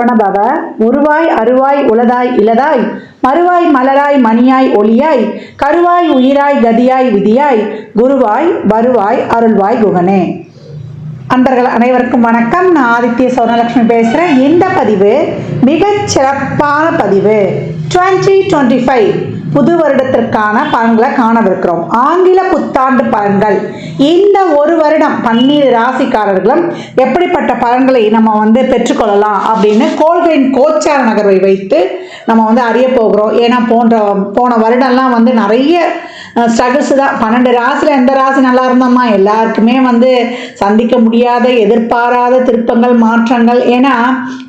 சரவணபவ. உருவாய் அருவாய் உளதாய் இலதாய் மறுவாய் மலராய் மணியாய் ஒளியாய் கருவாய் உயிராய் கதியாய் விதியாய் குருவாய் வருவாய் அருள்வாய் குகனே. அன்பர்கள் அனைவருக்கும் வணக்கம். நான் ஆதித்ய சௌர்ணலட்சுமி பேசுகிறேன். இந்த பதிவு மிகச் சிறப்பான பதிவு. 2025 புது வருடத்திற்கான பலன்களை காணவிருக்கிறோம். ஆங்கில புத்தாண்டு பலன்கள். இந்த ஒரு வருடம் 12 ராசிக்காரர்களும் எப்படிப்பட்ட பலன்களை நம்ம பெற்றுக்கொள்ளலாம் அப்படின்னு கோள்களின் கோச்சார நகர்வை வைத்து நம்ம அறிய போகிறோம். ஏன்னா போன வருடம்லாம் நிறைய ஸ்ட்ரகிள்ஸ் தான். 12 ராசியில் எந்த ராசி நல்லா இருந்தோமா, எல்லாருக்குமே சந்திக்க முடியாத எதிர்பாராத திருப்பங்கள் மாற்றங்கள். ஏன்னா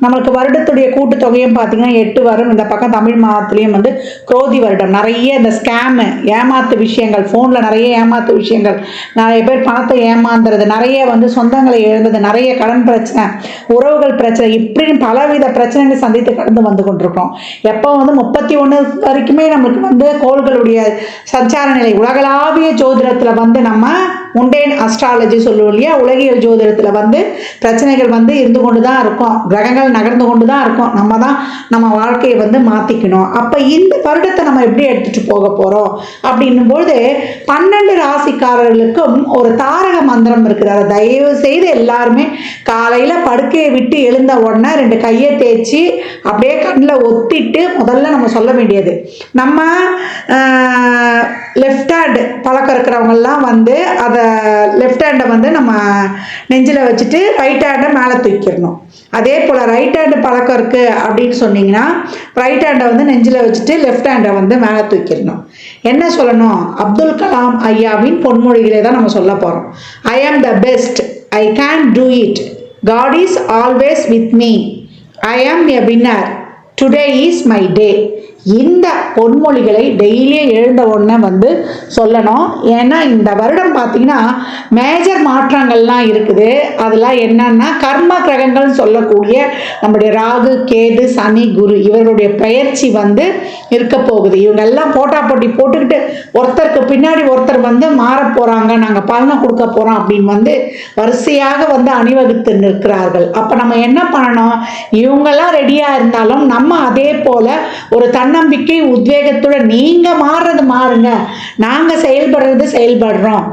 நம்மளுக்கு வருடத்துடைய கூட்டுத்தொகையும் பார்த்தீங்கன்னா 8 வரும். இந்த பக்கம் தமிழ் மாதத்துலேயும் குரோதி வருடம். நிறைய இந்த ஸ்கேமு ஏமாத்து விஷயங்கள், ஃபோனில் நிறைய ஏமாத்து விஷயங்கள், நிறைய பேர் பணத்தை ஏமாந்துறது, நிறைய சொந்தங்களை இழந்தது, நிறைய கடன் பிரச்சனை, உறவுகள் பிரச்சனை, இப்படின்னு பலவித பிரச்சனைகளை சந்தித்து கடந்து வந்து கொண்டிருக்கோம். எப்போ 31 வரைக்குமே நம்மளுக்கு கோள்களுடைய சஞ்சார நிலை உலகளாவிய ஜோதிடத்தில் நம்ம முண்டேன் அஸ்ட்ராலஜி சொல்லுவோம் இல்லையா, உலகியல் ஜோதிடத்தில் பிரச்சனைகள் இருந்து கொண்டு தான் இருக்கும், கிரகங்கள் நகர்ந்து கொண்டு தான் இருக்கும். நம்ம தான் நம்ம வாழ்க்கையை மாற்றிக்கணும். அப்போ இந்த வருடத்தை நம்ம எப்படி எடுத்துகிட்டு போக போகிறோம் அப்படின்னும் பொழுது 12 ராசிக்காரர்களுக்கும் ஒரு தாரக மந்திரம் இருக்குது. அதை தயவு செய்து எல்லாருமே காலையில் படுக்கையை விட்டு எழுந்த உடனே 2 கையை தேய்ச்சி அப்படியே கண்ணில் ஒத்திட்டு முதல்ல நம்ம சொல்ல வேண்டியது, நம்ம லெஃப்ட் ஹேண்ட் பழக்கம் இருக்கிறவங்கெல்லாம் அதை லெஃப்ட் ஹேண்டை நம்ம நெஞ்சில் வச்சுட்டு ரைட் ஹேண்டை மேலே தூக்கிடணும். அதே போல் ரைட் ஹேண்டு பழக்கம் இருக்குது அப்படின்னு சொன்னீங்கன்னா ரைட் ஹேண்டை நெஞ்சில் வச்சுட்டு லெஃப்ட் ஹேண்டை மேலே தூக்கிடணும். என்ன சொல்லணும்? அப்துல் கலாம் ஐயாவின் பொன்மொழிகளை தான் நம்ம சொல்ல போகிறோம். I am the best, I can do it, God is always with me, I am a winner, today is my day. இந்த பொன்மொழிகளை டெய்லியும் எழுந்த உடனே சொல்லணும். ஏன்னா இந்த வருடம் பார்த்தீங்கன்னா மேஜர் மாற்றங்கள்லாம் இருக்குது. அதெல்லாம் என்னன்னா கர்ம கிரகங்கள் சொல்லக்கூடிய நம்முடைய ராகு கேது சனி குரு இவருடைய பயிற்சி இருக்க போகுது. இவங்க எல்லாம் போட்டா போட்டி போட்டுக்கிட்டு ஒருத்தருக்கு பின்னாடி ஒருத்தர் மாற போகிறாங்க, நாங்கள் பலனை கொடுக்க போகிறோம் அப்படின்னு வரிசையாக அணிவகுத்து நிற்கிறார்கள். அப்போ நம்ம என்ன பண்ணணும்? இவங்கெல்லாம் ரெடியாக இருந்தாலும் நம்ம அதே போல் ஒரு தன்னம்பிக்கை உத்வேகத்துடன் நீங்க மாறுறது மாறுங்க, நாங்க செயல்படுறது செயல்படுறோம்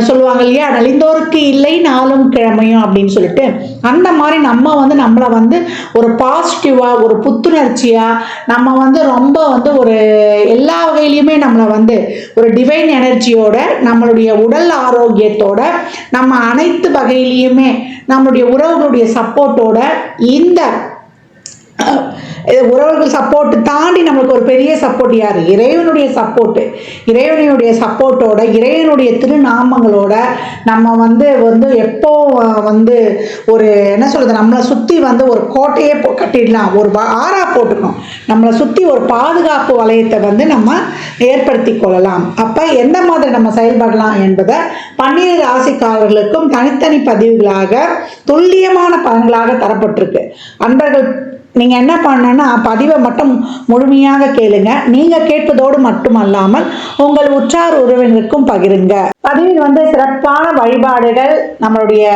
சொல்லுவாங்க இல்லையா, நலிந்தோருக்கு இல்லை நாளும் கிழமையும் அப்படின்னு சொல்லிட்டு, அந்த மாதிரி நம்ம நம்மளை ஒரு பாசிட்டிவா ஒரு புத்துணர்ச்சியா நம்ம ரொம்ப ஒரு எல்லா வகையிலையுமே நம்மளை ஒரு டிவைன் எனர்ஜியோட நம்மளுடைய உடல் ஆரோக்கியத்தோட நம்ம அனைத்து வகையிலையுமே நம்மளுடைய உறவுகளுடைய சப்போர்ட்டோட இந்த உறவுகள் சப்போர்ட் தாண்டி நம்மளுக்கு ஒரு பெரிய சப்போர்ட் யாரு? இறைவனுடைய சப்போர்ட்டு. இறைவனுடைய சப்போர்ட்டோட இறைவனுடைய திருநாமங்களோட நம்ம எப்போ ஒரு என்ன சொல்றது, நம்மளை சுற்றி ஒரு கோட்டையே கட்டிடலாம், ஒரு ஆறா போட்டுக்கணும், நம்மளை சுற்றி ஒரு பாதுகாப்பு வளையத்தை நம்ம ஏற்படுத்தி கொள்ளலாம். அப்போ எந்த மாதிரி நம்ம செயல்படலாம் என்பதை 12 ராசிக்காரர்களுக்கும் தனித்தனி பதிவுகளாக துல்லியமான பலன்களாக தரப்பட்டிருக்கு. அன்பர்கள் நீங்கள் என்ன பண்ணணும்னா பதிவை மட்டும் முழுமையாக கேளுங்க. நீங்கள் கேட்பதோடு மட்டுமல்லாமல் உங்கள் உற்றார் உறவினருக்கும் பகிருங்க. பதிவில் சிறப்பான வழிபாடுகள், நம்மளுடைய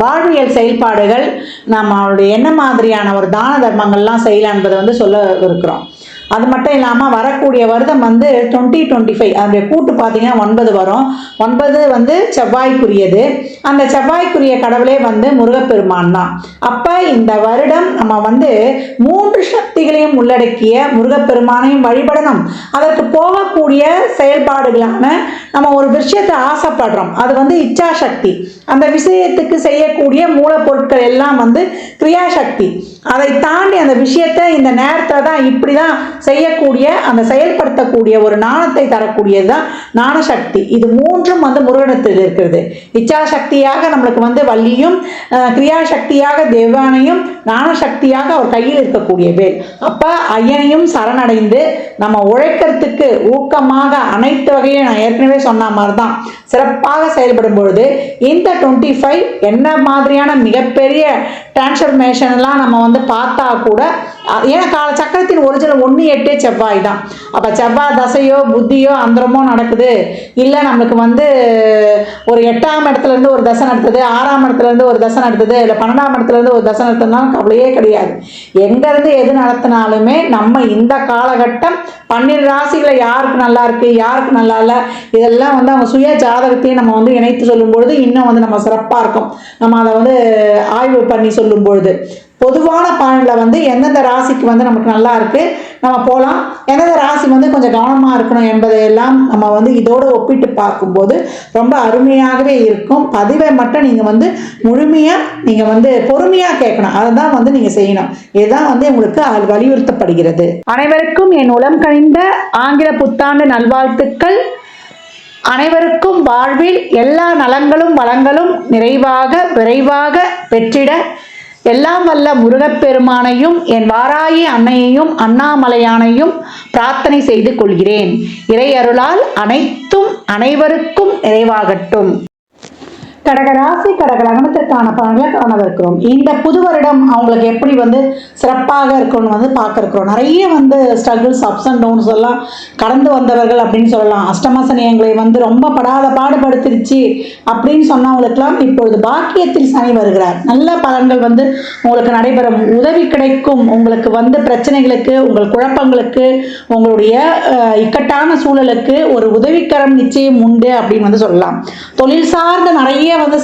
வாழ்வியல் செயல்பாடுகள், நம்மளுடைய என்ன மாதிரியான ஒரு தான தர்மங்கள்லாம் செய்யலாம் என்பதை சொல்ல இருக்கிறோம். அது மட்டும் இல்லாமல் வரக்கூடிய வருடம் 2025 அதனுடைய கூட்டு பார்த்தீங்கன்னா 9 வரும். 9 செவ்வாய்க்குரியது. அந்த செவ்வாய்க்குரிய கடவுளே முருகப்பெருமான் தான். அப்போ இந்த வருடம் நம்ம 3 சக்திகளையும் உள்ளடக்கிய முருகப்பெருமானையும் வழிபடணும். அதற்கு போகக்கூடிய செயல்பாடுகளான நம்ம ஒரு விஷயத்தை ஆசைப்படுறோம், அது இச்சாசக்தி. அந்த விஷயத்துக்கு செய்யக்கூடிய மூலப்பொருட்கள் எல்லாம் கிரியாசக்தி. அதை தாண்டி அந்த விஷயத்தை இந்த நேரத்தில் தான் இப்படி தான் செய்யக்கூடிய அந்த செயல்படுத்தக்கூடிய ஒரு ஞானத்தை தரக்கூடியது தான் ஞானசக்தி. இது 3ம் முருகனத்தில் இருக்கிறது. இச்சாசக்தியாக நம்மளுக்கு வள்ளியும், கிரியாசக்தியாக தேவானையும், ஞானசக்தியாக அவர் கையில் இருக்கக்கூடிய வேல். அப்போ ஐயனையும் சரணடைந்து நம்ம உழைக்கிறதுக்கு ஊக்கமாக அனைத்து வகையும் நான் ஏற்கனவே சொன்ன மாதிரி தான் சிறப்பாக செயல்படும் பொழுது இந்த 25 என்ன மாதிரியான மிகப்பெரிய டிரான்ஸ்ஃபர்மேஷன்லாம் நம்ம பார்த்தா கூட ஏன்னா சக்கரத்தின் ஒரிஜினல் 1-8 செவ்வாய் தான். அப்போ செவ்வாய் தசையோ புத்தியோ அந்தரமோ நடக்குது, இல்லை நம்மளுக்கு வந்து ஒரு 8ஆம் இடத்துலேருந்து ஒரு தசை நடத்துது, 6ஆம் இடத்துலேருந்து ஒரு தசை நடத்துது, இல்லை 12ஆம் இடத்துலேருந்து ஒரு தசை நடத்துனாலும் கவலையே கிடையாது. எங்கேருந்து எது நடத்தினாலுமே நம்ம இந்த காலகட்டம் 12 ராசிகளை யாருக்கு நல்லா இருக்கு, யாருக்கு நல்லா இல்லை, இதெல்லாம் வந்து அவங்க சுய ஜாதகத்தையும் நம்ம வந்து இணைத்து சொல்லும் பொழுது இன்னும் வந்து நம்ம சிறப்பாக இருக்கும். நம்ம அதை வந்து ஆய்வு பண்ணி சொல்லும் பொழுது பொதுவான பலனில் வந்து எந்தெந்த ராசிக்கு வந்து நமக்கு நல்லா இருக்குது நம்ம போகலாம், எந்தெந்த ராசி வந்து கொஞ்சம் கவனமாக இருக்கணும் என்பதையெல்லாம் நம்ம வந்து இதோடு ஒப்பிட்டு பார்க்கும்போது ரொம்ப அருமையாகவே இருக்கும். பதிவை மட்டும் நீங்கள் வந்து முழுமையாக நீங்கள் வந்து பொறுமையாக கேட்கணும், அதை தான் வந்து நீங்கள் செய்யணும். இதுதான் வந்து உங்களுக்கு வலியுறுத்தப்படுகிறது. அனைவருக்கும் என் உளம் கனிந்த ஆங்கில புத்தாண்டு நல்வாழ்த்துக்கள். அனைவருக்கும் வாழ்வில் எல்லா நலங்களும் வளங்களும் நிறைவாக விரைவாக பெற்றிட எல்லாம் வல்ல முருகப்பெருமானையும் என் வாராகி அன்னையையும் அண்ணாமலையானையும் பிரார்த்தனை செய்து கொள்கிறேன். இறை அருளால் அனைத்தும் அனைவருக்கும் நிறைவாகட்டும். கடகராசி கடக லக்னத்திற்கான பலன்களை காணவிருக்கிறோம். இந்த புது வருடம் அவங்களுக்கு எப்படி வந்து சிறப்பாக இருக்கணும்னு வந்து பார்க்க இருக்கிறோம். நிறைய வந்து ஸ்ட்ரகிள்ஸ், அப்ஸ் அண்ட் டவுன்ஸ் எல்லாம் கடந்து வந்தவர்கள் அப்படின்னு சொல்லலாம். அஷ்டமசனி எங்களை வந்து ரொம்ப படாத பாடுபடுத்திருச்சு அப்படின்னு சொன்னவங்களுக்கெல்லாம் இப்பொழுது பாக்கியத்தில் சனி வருகிறார். நல்ல பலன்கள் வந்து உங்களுக்கு நடைபெறும், உதவி கிடைக்கும். உங்களுக்கு வந்து பிரச்சனைகளுக்கு, உங்கள் குழப்பங்களுக்கு, உங்களுடைய இக்கட்டான சூழலுக்கு ஒரு உதவிக்கரம் நிச்சயம் உண்டு அப்படின்னு வந்து சொல்லலாம். தொழில் சார்ந்த நிறைய வந்து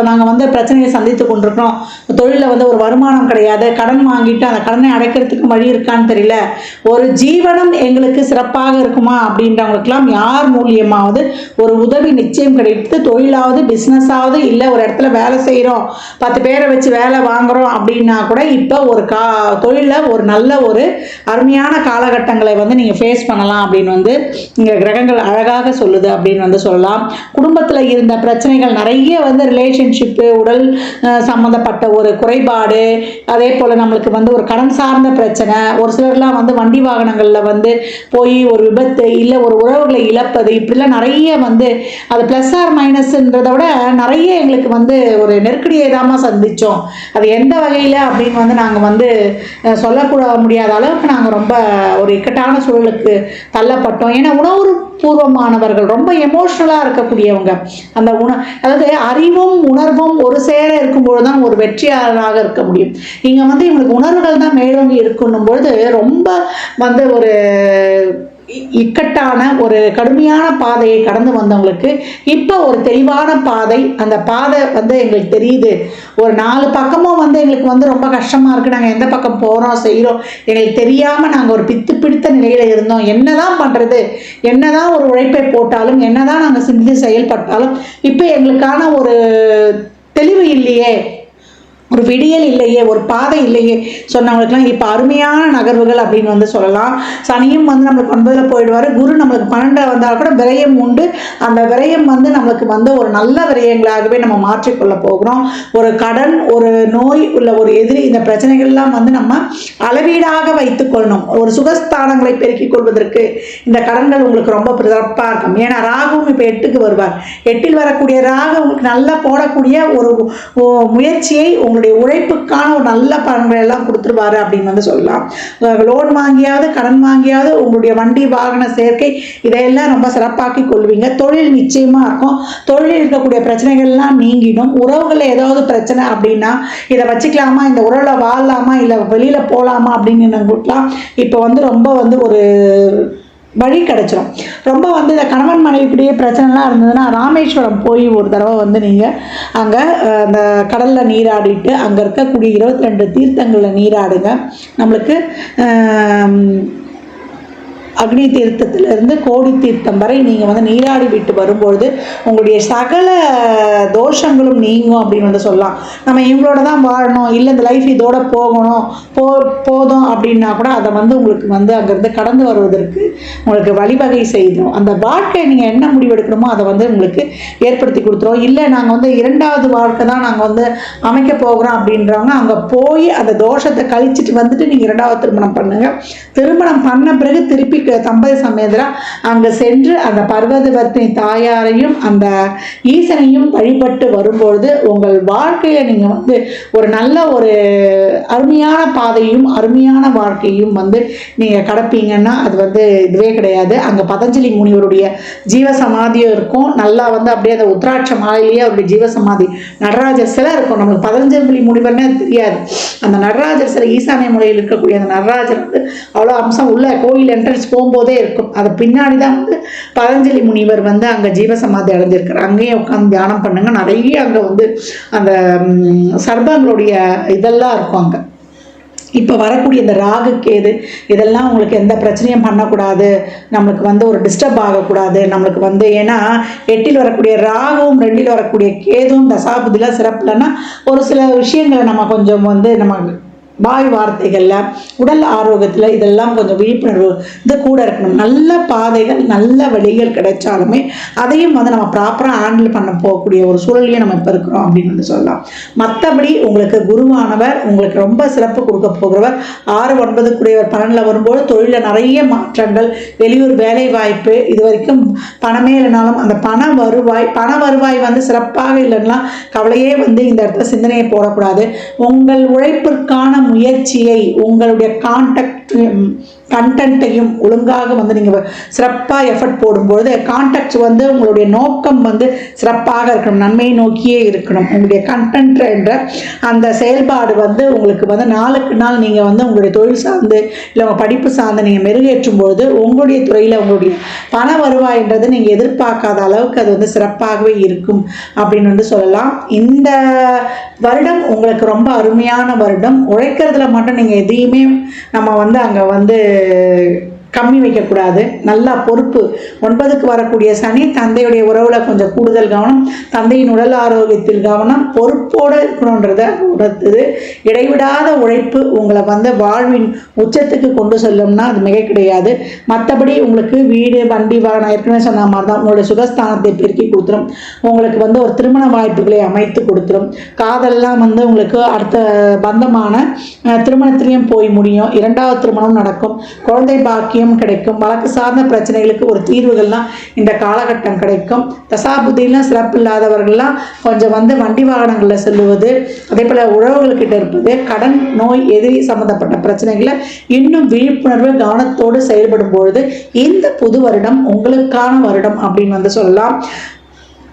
நாங்கள் வந்து பிரச்சனையை சந்தித்து கொண்டிருக்கிறோம், தொழிலில் வந்து ஒரு வருமானம் கிடையாது, கடன் வாங்கிட்டு அந்த கடனை அடைக்கிறதுக்கு வழி இருக்கான்னு தெரியல, ஒரு ஜீவனம் எங்களுக்கு சிறப்பாக இருக்குமா அப்படின்றவங்களுக்கெல்லாம் யார் மூலியமாவது ஒரு உதவி நிச்சயம் கிடைத்து, தொழிலாவது பிஸ்னஸாவது இல்லை ஒரு இடத்துல வேலை செய்கிறோம் 10 பேரை வச்சு வேலை வாங்குகிறோம் அப்படின்னா கூட இப்போ ஒரு தொழிலில் ஒரு நல்ல ஒரு அருமையான காலகட்டங்களை வந்து நீங்கள் ஃபேஸ் பண்ணலாம் அப்படின்னு வந்து இங்கே கிரகங்கள் அழகாக சொல்லுது அப்படின்னு வந்து சொல்லலாம். குடும்பத்தில் இருந்த பிரச்சனைகள் நிறைய வந்து ரிலேஷன்ஷிப்பு, உடல் சம்மந்தப்பட்ட ஒரு குறைபாடு, அதே போல் நம்மளுக்கு வந்து ஒரு கடன் சார்ந்த பிரச்சனை, ஒரு சிலர்லாம் வந்து வண்டி வாகனங்களில் வந்து போய் ஒரு விபத்து இல்லை ஒரு உறவுகளை இழப்பது, இப்படிலாம் நிறைய வந்து அது ப்ளஸ் ஆர் மைனஸ்ன்றதை விட நிறைய எங்களுக்கு வந்து ஒரு நெருக்கடியை தான் சந்தித்தோம். அது எந்த வகையில் அப்படின்னு வந்து நாங்கள் வந்து சொல்லக்கூட முடியாத அளவுக்கு நாங்கள் ரொம்ப ஒரு இக்கட்டான சூழலுக்கு தள்ளப்பட்டோம். ஏன்னா உணவு பூர்வமானவர்கள் ரொம்ப எமோஷ்னலாக இருக்கக்கூடியவங்க. அந்த அதாவது அறிவும் உணர்வும் ஒரு சேர இருக்கும்போது தான் ஒரு வெற்றியாளராக இருக்க முடியும். இங்கே வந்து இவங்களுக்கு உணர்வுகள் தான் மேலோங்கி இருக்கணும் பொழுது ரொம்ப வந்து ஒரு இக்கட்டான ஒரு கடுமையான பாதையை கடந்து வந்தவங்களுக்கு இப்போ ஒரு தெளிவான பாதை, அந்த பாதை வந்து எங்களுக்கு தெரியுது. ஒரு 4 பக்கமும் வந்து எங்களுக்கு வந்து ரொம்ப கஷ்டமாக இருக்குது, நாங்கள் எந்த பக்கம் போகிறோம் செய்கிறோம் எங்களுக்கு தெரியாமல் நாங்கள் ஒரு பிடித்த நிலையில் இருந்தோம், என்னதான் பண்ணுறது, என்னதான் ஒரு உழைப்பை போட்டாலும், என்னதான் நாங்கள் சிந்தித்து செயல்பட்டாலும் இப்போ எங்களுக்கான ஒரு தெளிவு இல்லையே, ஒரு விடியல் இல்லையே, ஒரு பாதை இல்லையே சொன்னவங்களுக்குலாம் இப்போ அருமையான நகர்வுகள் அப்படின்னு வந்து சொல்லலாம். சனியும் வந்து நம்மளுக்கு 9ல் போயிடுவார், குரு நம்மளுக்கு 12 வந்தால் கூட விரயம் உண்டு. அந்த விரயம் வந்து நம்மளுக்கு வந்து ஒரு நல்ல விரயங்களாகவே நம்ம மாற்றிக்கொள்ள போகிறோம். ஒரு கடன், ஒரு நோய் உள்ள ஒரு எதிரி, இந்த பிரச்சனைகள்லாம் வந்து நம்ம அளவீடாக வைத்துக்கொள்ளணும். ஒரு சுகஸ்தானங்களை பெருக்கிக் கொள்வதற்கு இந்த கடன்கள் உங்களுக்கு ரொம்ப சிறப்பாக இருக்கும். ஏன்னா ராகுவும் இப்போ 8க்கு வருவார். 8ல் வரக்கூடிய ராகு உங்களுக்கு நல்லா போடக்கூடிய ஒரு முயற்சியை உங்களுடைய உழைப்புக்கான ஒரு நல்ல பலன்களை எல்லாம் கொடுத்துருவாரு அப்படின்னு வந்து சொல்லலாம். லோன் வாங்கியாவது கடன் வாங்கியாவது உங்களுடைய வண்டி வாகன சேர்க்கை இதையெல்லாம் ரொம்ப சிறப்பாக்கி கொள்வீங்க. தொழில் நிச்சயமா இருக்கும். தொழிலில் இருக்கக்கூடிய பிரச்சனைகள்லாம் நீங்கிடும். உறவுகளில் ஏதாவது பிரச்சனை அப்படின்னா இதை வச்சுக்கலாமா, இந்த உறவில் வாழலாமா, இல்லை வெளியில போகலாமா அப்படின்னு கூட்டலாம் இப்போ வந்து ரொம்ப வந்து ஒரு வழி கிடைச்சிரும். ரொம்ப வந்து இந்த கணவன் மனைவிக்கிட்டே பிரச்சனைலாம் இருந்ததுன்னா ராமேஸ்வரம் போய் ஒரு தடவை வந்து நீங்கள் அங்கே அந்த கடலில் நீராடிட்டு அங்கே இருக்கக்கூடிய 22 தீர்த்தங்களில் நீராடுங்க. நம்மளுக்கு அக்னி தீர்த்தத்திலிருந்து கோடி தீர்த்தம் வரை நீங்கள் வந்து நீராடி விட்டு வரும்பொழுது உங்களுடைய சகல தோஷங்களும் நீங்கும் அப்படின்னு வந்து சொல்லலாம். நம்ம இவங்களோட தான் வாழணும், இல்லை இந்த லைஃப் இதோட போகணும் போதும் அப்படின்னா கூட அதை வந்து உங்களுக்கு வந்து அங்கேருந்து கடந்து வருவதற்கு உங்களுக்கு வழிவகை செய்யும். அந்த வாழ்க்கையை நீங்கள் என்ன முடிவெடுக்கணுமோ அதை வந்து உங்களுக்கு ஏற்படுத்தி கொடுத்துரும். இல்லை நாங்கள் வந்து 2வது வாழ்க்கை தான் நாங்கள் வந்து அமைக்க போகிறோம் அப்படின்றவங்க அங்கே போய் அந்த தோஷத்தை கழிச்சிட்டு வந்துட்டு நீங்கள் 2வது திருமணம் பண்ணுங்கள். திருமணம் பண்ண பிறகு திருப்பி தம்பதி சமேதரா அங்கே சென்று அந்த பர்வதவர்த்தினி தாயாரையும் அந்த ஈசனையும் வழிபட்டு வரும்பொழுது உங்கள் வாழ்க்கையில் நீங்கள் வந்து ஒரு நல்ல ஒரு அருமையான பாதையும் அருமையான வாழ்க்கையும் வந்து நீங்கள் கடப்பீங்கன்னா அது வந்து இதுவே கிடையாது. அங்கே பதஞ்சலி முனிவருடைய ஜீவசமாதியும் இருக்கும். நல்லா வந்து அப்படியே அந்த உத்ராட்ச மாலையிலேயே அவருடைய ஜீவசமாதி நடராஜர் சிலை இருக்கும். நம்மளுக்கு பதஞ்சலி முனிவர்னே தெரியாது. அந்த நடராஜர் சிலை ஈசானிய முறையில் இருக்கக்கூடிய அந்த நடராஜர் வந்து அவ்வளோ அம்சம் உள்ள கோயில் என்ட்ரன்ஸ் போகும்போதே இருக்கும். அது பின்னாடி தான் வந்து பதஞ்சலி முனிவர் வந்து அங்கே ஜீவசமாதி அடைஞ்சிருக்கார். அங்கேயும் உட்காந்து தியானம் பண்ணுங்க. நிறைய அங்கே வந்து அந்த சர்பங்களுடைய இதெல்லாம் இருக்கும் அங்கே. இப்போ வரக்கூடிய இந்த ராகு கேது இதெல்லாம் உங்களுக்கு எந்த பிரச்சனையும் பண்ணக்கூடாது, நம்மளுக்கு வந்து ஒரு டிஸ்டர்ப் ஆகக்கூடாது. நம்மளுக்கு வந்து ஏன்னா 8ல் வரக்கூடிய ராகுவும் 2ல் வரக்கூடிய கேதுவும் தசாபுதியில் சிறப்புலன்னா ஒரு சில விஷயங்களை நம்ம கொஞ்சம் வந்து நம்ம வாய் வார்த்தைகளில் உடல் ஆரோக்கியத்தில் இதெல்லாம் கொஞ்சம் விழிப்புணர்வு இது கூட இருக்கணும். நல்ல பாதைகள் நல்ல வழிகள் கிடைச்சாலுமே அதையும் வந்து நம்ம ப்ராப்பராக ஹேண்டில் பண்ண போகக்கூடிய ஒரு சூழலையும் நம்ம இப்போ இருக்கிறோம் அப்படின்னு வந்து சொல்லலாம். மற்றபடி உங்களுக்கு குருவானவர் உங்களுக்கு ரொம்ப சிறப்பு கொடுக்க போகிறவர் 6, 9 குடையவர் 12 வரும்போது தொழிலில் நிறைய மாற்றங்கள், வெளியூர் வேலை வாய்ப்பு, இது வரைக்கும் பணமே இல்லைனாலும் அந்த பண வருவாய் வந்து சிறப்பாக இல்லைன்னா கவலையே வந்து இந்த இடத்துல சிந்தனையை போடக்கூடாது. உங்கள் உழைப்பிற்கான முயற்சியை உங்களுடைய கண்டென்ட்டையும் ஒழுங்காக வந்து நீங்கள் சிறப்பாக எஃபர்ட் போடும்பொழுது கான்டாக்ட்ஸ் வந்து உங்களுடைய நோக்கம் வந்து சிறப்பாக இருக்கணும், நன்மையை நோக்கியே இருக்கணும். உங்களுடைய கண்டென்ட் என்ற அந்த செயல்பாடு வந்து உங்களுக்கு வந்து நாளுக்கு நாள் நீங்கள் வந்து உங்களுடைய தொழில் சார்ந்து இல்லை உங்கள் படிப்பு சார்ந்து நீங்கள் மெருகேற்றும் பொழுது உங்களுடைய துறையில் உங்களுடைய பண வருவாய்ன்றது நீங்கள் எதிர்பார்க்காத அளவுக்கு அது வந்து சிறப்பாகவே இருக்கும் அப்படின்னு வந்து சொல்லலாம். இந்த வருடம் உங்களுக்கு ரொம்ப அருமையான வருடம். உழைக்கிறதுல மட்டும் நீங்கள் எதையுமே நம்ம வந்து அங்கே வந்து கம்மி வைக்கக்கூடாது. நல்லா பொறுப்பு. 9க்கு வரக்கூடிய சனி தந்தையுடைய உறவில் கொஞ்சம் கூடுதல் கவனம், தந்தையின் உடல் ஆரோக்கியத்தில் கவனம், பொறுப்போடு இருக்கணுன்றத உணர்த்துது. இடைவிடாத உழைப்பு உங்களை வந்து வாழ்வின் உச்சத்துக்கு கொண்டு செல்லும்னா அது மிக கிடையாது. மற்றபடி உங்களுக்கு வீடு வண்டி வாகனம் ஏற்கனவே சொன்ன மாதிரி தான் உங்களுடைய சுகஸ்தானத்தை பெருக்கி கொடுத்துரும். உங்களுக்கு வந்து ஒரு திருமண வாய்ப்புகளை அமைத்து கொடுத்துரும். காதல்லாம் வந்து உங்களுக்கு அடுத்த பந்தமான திருமணத்திலையும் போய் முடியும். 2வது திருமணம் நடக்கும். குழந்தை பாக்கியம் கிடைக்கும். வழக்கு சார்ந்த பிரச்சனைகளுக்கு ஒரு தீர்வுகள்லாம் இந்த காலகட்டம் கிடைக்கும். தசாபுத்தியெல்லாம் சிறப்பு இல்லாதவர்கள்லாம் கொஞ்சம் வந்து வண்டி வாகனங்களில் செல்லுவது, அதே போல் உறவுகள்கிட்ட இருப்பது, கடன் நோய் எதிரி சம்பந்தப்பட்ட பிரச்சனைகளை இன்னும் விழிப்புணர்வு கவனத்தோடு செயல்படும் பொழுது இந்த புது வருடம் உங்களுக்கான வருடம் அப்படின்னு வந்து சொல்லலாம்.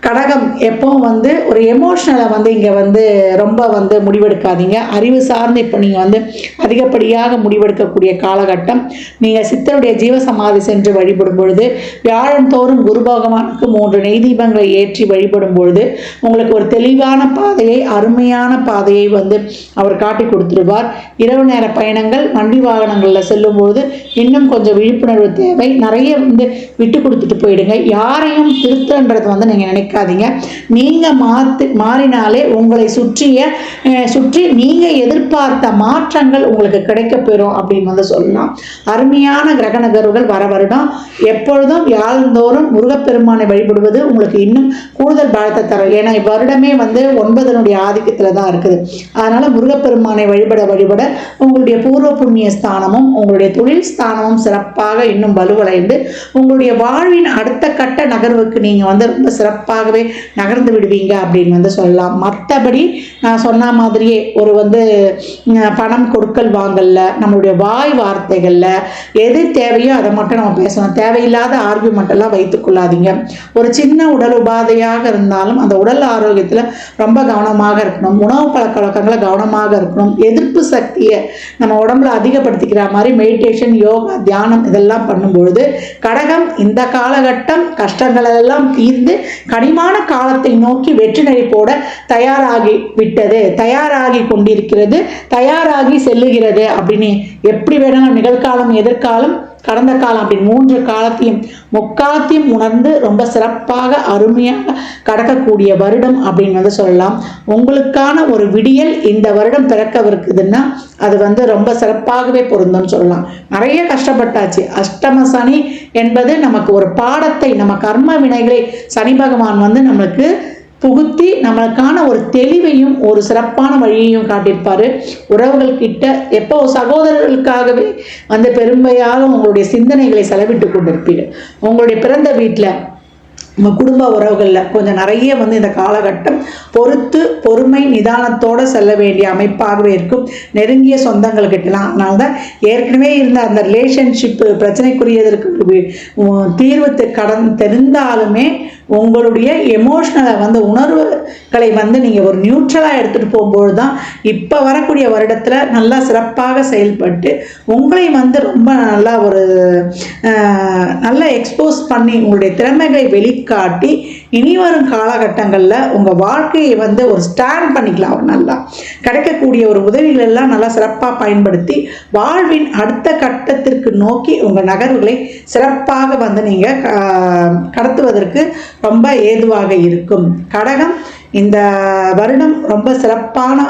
கடகம் எப்பவும் வந்து ஒரு எமோஷ்னலை வந்து இங்கே வந்து ரொம்ப வந்து முடிவெடுக்காதீங்க. அறிவு சார்ந்து இப்போ நீங்கள் வந்து அதிகப்படியாக முடிவெடுக்கக்கூடிய காலகட்டம். நீங்கள் சித்தருடைய ஜீவசமாதி சென்று வழிபடும் பொழுது வியாழன் தோறும் குரு பகவானுக்கு 3 நெய் தீபங்களை ஏற்றி வழிபடும் பொழுது உங்களுக்கு ஒரு தெளிவான பாதையை அருமையான பாதையை வந்து அவர் காட்டி கொடுத்துருவார். இரவு நேர பயணங்கள் வண்டி வாகனங்களில் செல்லும்போது இன்னும் கொஞ்சம் விழிப்புணர்வு தேவை. நிறைய வந்து விட்டு கொடுத்துட்டு போயிடுங்க. யாரையும் திருத்தன்றது வந்து நீங்கள் நினைக்காதீங்க. நீங்கள் மாறினாலே உங்களை சுற்றி நீங்கள் எதிர்பார்த்த மாற்றங்கள் உங்களுக்கு கிடைக்க பெறும் அப்படின்னு வந்து சொல்லலாம். அருமையான கிரக நகர்வுகள் வர வருடம். எப்பொழுதும் வியாழந்தோறும் முருகப்பெருமானை வழிபடுவது உங்களுக்கு இன்னும் கூடுதல் பலத்தை தரும். ஏன்னா வருடமே வந்து 9 ஆதிக்கத்தில் தான் இருக்குது. அதனால முருகப்பெருமானை வழிபட உங்களுடைய பூர்வ புண்ணிய ஸ்தானமும் உங்களுடைய தொழில் ஸ்தானமும் சிறப்பாக இன்னும் வலுவடைந்து உங்களுடைய வாழ்வின் அடுத்த கட்ட நகர்வுக்கு நீங்கள் வந்து ரொம்ப சிறப்பாக நகர்ந்து விடுவீங்க அப்படின்னு வந்து சொல்லலாம். மற்றபடி நான் சொன்ன மாதிரியே ஒரு வந்து பணம் கொடுக்கல் வாங்கல்ல, நம்மளுடைய வாய் வார்த்தைகள்ல எது தேவையோ அதை மட்டும் நம்ம பேசணும். தேவையில்லாத ஆர்கியூமெண்ட் எல்லாம் வைத்துக் கொள்ளாதீங்க. ஒரு சின்ன உடல் உபாதையாக இருந்தாலும் அந்த உடல் ஆரோக்கியத்தில் ரொம்ப கவனமாக இருக்கணும். உணவு பழக்க வழக்கங்களை கவனமாக இருக்கணும். எதிர்ப்பு சக்தியை நம்ம உடம்புல அதிகப்படுத்திக்கிற மாதிரி மெடிடேஷன், யோகா, தியானம் இதெல்லாம் பண்ணும்பொழுது கடகம் இந்த காலகட்டம் கஷ்டங்கள் எல்லாம் தீர்ந்து கனிமான காலத்தை நோக்கி வெற்றி நடை போட தயாராகி கொண்டிருக்கிறது, தயாராகி செல்லுகிறது அப்படின்னு எப்படி வேணாலும் நிகழ்காலம், எதிர்காலம், கடந்த காலம் அப்படின்னு 3 காலத்தையும் முக்காலத்தையும் உணர்ந்து ரொம்ப சிறப்பாக அருமையாக கடக்கக்கூடிய வருடம் அப்படின்னு வந்து சொல்லலாம். உங்களுக்கான ஒரு விடியல் இந்த வருடம் பிறக்கவிருக்குதுன்னா அது வந்து ரொம்ப சிறப்பாகவே பொருந்தும்னு சொல்லலாம். நிறைய கஷ்டப்பட்டாச்சு. அஷ்டம சனி என்பது நமக்கு ஒரு பாடத்தை, நம்ம கர்ம வினைகளை சனி பகவான் வந்து நம்மளுக்கு புகுத்தி நம்மளுக்கான ஒரு தெளிவையும் ஒரு சிறப்பான வழியையும் காட்டியிருப்பாரு. உறவுகள் கிட்ட எப்போ சகோதரர்களுக்காகவே வந்து பெருமையாக உங்களுடைய சிந்தனைகளை செலவிட்டு கொண்டிருப்பீர்கள். உங்களுடைய பிறந்த வீட்டில் உங்கள் குடும்ப உறவுகளில் கொஞ்சம் நிறைய வந்து இந்த காலகட்டம் பொறுத்து பொறுமை நிதானத்தோடு செல்ல வேண்டிய அமைப்பாகவே இருக்கும். நெருங்கிய சொந்தங்கள்கிட்டலாம் அதனால தான் ஏற்கனவே இருந்த அந்த ரிலேஷன்ஷிப்பு பிரச்சனைக்குரியதற்கு தீர்வு தெரிந்தாலுமே உங்களுடைய எமோஷ்னலை வந்து உணர்வுகளை வந்து நீங்கள் ஒரு நியூட்ரலாக எடுத்துகிட்டு போகும்போது தான் இப்போ வரக்கூடிய வருடத்தில் நல்லா சிறப்பாக செயல்பட்டு உங்களை வந்து ரொம்ப நல்லா ஒரு நல்லா எக்ஸ்போஸ் பண்ணி உங்களுடைய திறமைகளை வெளிக்காட்டி இனி வரும் காலகட்டங்களில் உங்கள் வாழ்க்கையை வந்து ஒரு ஸ்டாண்ட் பண்ணிக்கலாம். நல்லா கிடைக்கக்கூடிய ஒரு உதவிகள் எல்லாம் நல்லா சிறப்பாக பயன்படுத்தி வாழ்வின் அடுத்த கட்டத்திற்கு நோக்கி உங்கள் நகர்வுகளை சிறப்பாக வந்து நீங்கள் கடத்துவதற்கு ரொம்ப ஏதுவாக இருக்கும். கடகம் இந்த வருடம் ரொம்ப சிறப்பான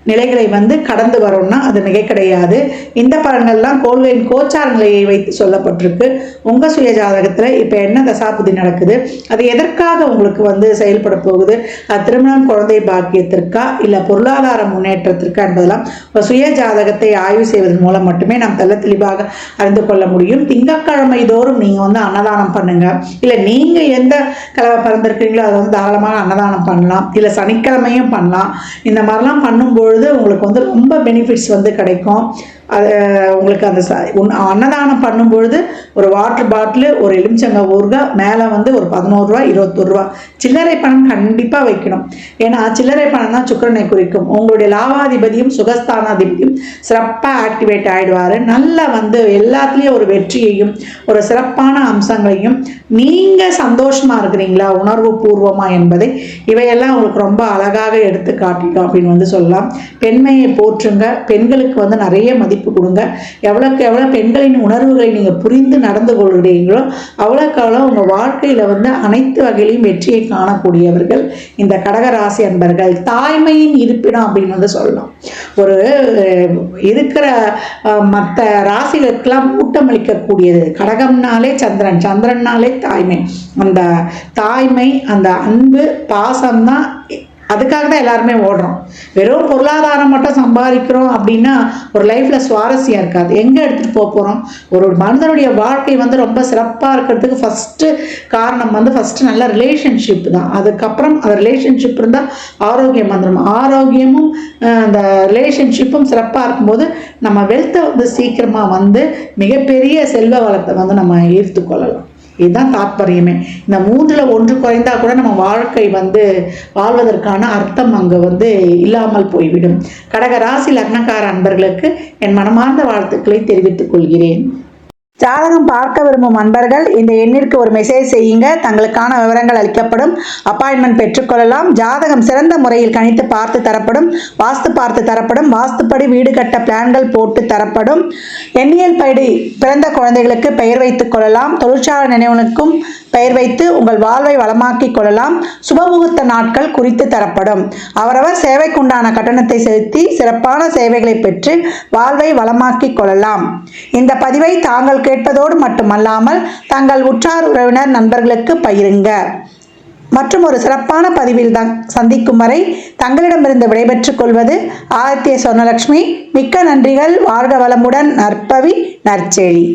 நிலைகளை வந்து கடந்து வரோம்னா அது மிக கிடையாது. இந்த பலன்கள்லாம் கோள்களின் கோச்சார நிலையை வைத்து சொல்லப்பட்டிருக்கு. உங்கள் சுய ஜாதகத்தில் இப்போ என்ன தசாபுதி நடக்குது, அது எதற்காக உங்களுக்கு வந்து செயல்பட போகுது, அது திருமணம் குழந்தை பாக்கியத்திற்கா இல்லை பொருளாதார முன்னேற்றத்திற்கா என்பதெல்லாம் உங்கள் சுய ஜாதகத்தை ஆய்வு செய்வதன் மூலம் மட்டுமே நாம் தெல்ல தெளிவாக அறிந்து கொள்ள முடியும். திங்கட்கிழமை தோறும் நீங்கள் வந்து அன்னதானம் பண்ணுங்க. இல்லை நீங்கள் எந்த கிழமை பிறந்திருக்கீங்களோ அதை வந்து தாராளமாக அன்னதானம் பண்ணலாம். இல்லை சனிக்கிழமையும் பண்ணலாம். இந்த மாதிரிலாம் பண்ணும்போது உங்களுக்கு வந்து ரொம்ப பெனிஃபிட்ஸ் வந்து கிடைக்கும். அது உங்களுக்கு அந்த அன்னதானம் பண்ணும்பொழுது ஒரு வாட்டர் பாட்டில் ஒரு எலுமிச்சங்க ஊறுகாய் மேலே வந்து ஒரு 11 ரூபா 21 ரூபா சில்லறை பணம் கண்டிப்பாக வைக்கணும். ஏன்னா சில்லறை பணம் தான் சுக்கிரனை குறிக்கும். உங்களுடைய லாபாதிபதியும் சுகஸ்தானாதிபதியும் சிறப்பாக ஆக்டிவேட் ஆகிடுவார். நல்லா வந்து எல்லாத்துலேயும் ஒரு வெற்றியையும் ஒரு சிறப்பான அம்சங்களையும் நீங்கள் சந்தோஷமாக இருக்கிறீங்களா உணர்வு பூர்வமாக என்பதை இவையெல்லாம் உங்களுக்கு ரொம்ப அழகாக எடுத்து காட்டிடும் அப்படின்னு வந்து சொல்லலாம். பெண்மையை போற்றுங்க. பெண்களுக்கு வந்து நிறைய மதிப்பு கொடுங்க. எவ்வளோக்கு எவ்வளோ பெண்களின் உணர்வுகளை நீங்கள் புரிந்து நடந்து கொள்கிறீங்களோ அவ்வளோக்கு அவ்வளோ உங்கள் வாழ்க்கையில் வந்து அனைத்து வகையிலையும் வெற்றியை காணக்கூடியவர்கள் இந்த கடகராசி அன்பர்கள். தாய்மையின் இருப்பிடம் அப்படின்னு வந்து சொல்லலாம். ஒரு இருக்கிற மற்ற ராசிகளுக்கெல்லாம் ஊட்டமளிக்கக்கூடியது கடகம்னாலே சந்திரன், சந்திரன்னாலே தாய்மை. அந்த தாய்மை அந்த அன்பு பாசம்தான். அதுக்காக தான் எல்லாருமே ஓடுறோம். வெறும் பொருளாதாரம் மட்டும் சம்பாதிக்கிறோம் அப்படின்னா ஒரு லைஃப்பில் சுவாரஸ்யம் இருக்காது. எங்கே எடுத்துகிட்டு போகிறோம்? ஒரு மனிதனுடைய வாழ்க்கை வந்து ரொம்ப சிறப்பாக இருக்கிறதுக்கு ஃபஸ்ட்டு காரணம் வந்து ஃபஸ்ட்டு நல்ல ரிலேஷன்ஷிப் தான். அதுக்கப்புறம் அந்த ரிலேஷன்ஷிப் இருந்தால் ஆரோக்கியம் வந்துடும். ஆரோக்கியமும் அந்த ரிலேஷன்ஷிப்பும் சிறப்பாக இருக்கும்போது நம்ம வெல்த்தை வந்து சீக்கிரமாக வந்து மிகப்பெரிய செல்வ வளத்தை வந்து நம்ம ஈர்த்து கொள்ளலாம். இதுதான் தாற்பயமே. இந்த 3ல் 1 குறைந்தா கூட நம்ம வாழ்க்கை வந்து வாழ்வதற்கான அர்த்தம் அங்கே வந்து இல்லாமல் போய்விடும். கடக ராசி லக்னக்கார அன்பர்களுக்கு என் மனமார்ந்த வாழ்த்துக்களை தெரிவித்துக் கொள்கிறேன். ஜாதகம் பார்க்க விரும்பும் அன்பர்கள் இந்த எண்ணிற்கு ஒரு மெசேஜ் செய்யுங்க. தங்களுக்கான விவரங்கள் அளிக்கப்படும். அப்பாயின்மெண்ட் பெற்றுக்கொள்ளலாம். ஜாதகம் சிறந்த முறையில் கணித்து பார்த்து தரப்படும். வாஸ்து பார்த்து தரப்படும். வாஸ்துப்படி வீடு கட்ட பிளான்கள் போட்டு தரப்படும். எண்ணியல் படி பிறந்த குழந்தைகளுக்கு பெயர் வைத்துக் கொள்ளலாம். தொழிற்சாலை நினைவுகளுக்கும் பெயர் வைத்து உங்கள் வாழ்வை வளமாக்கிக் கொள்ளலாம். சுபமுகூர்த்த நாட்கள் குறித்து தரப்படும். அவரவர் சேவைக்குண்டான கட்டணத்தை செலுத்தி சிறப்பான சேவைகளை பெற்று வாழ்வை வளமாக்கிக் கொள்ளலாம். இந்த பதிவை தாங்கள் கேட்பதோடு மட்டுமல்லாமல் தங்கள் உற்றார் உறவினர் நண்பர்களுக்கு பகிருங்க. மற்றும் ஒரு சிறப்பான பதிவில் சந்திக்கும் வரை தங்களிடமிருந்து விடைபெற்றுக் கொள்வது ஆதித்ய சொர்ணலட்சுமி. மிக்க நன்றிகள். வாழ்க வளமுடன். நற்பவி நற்செழி.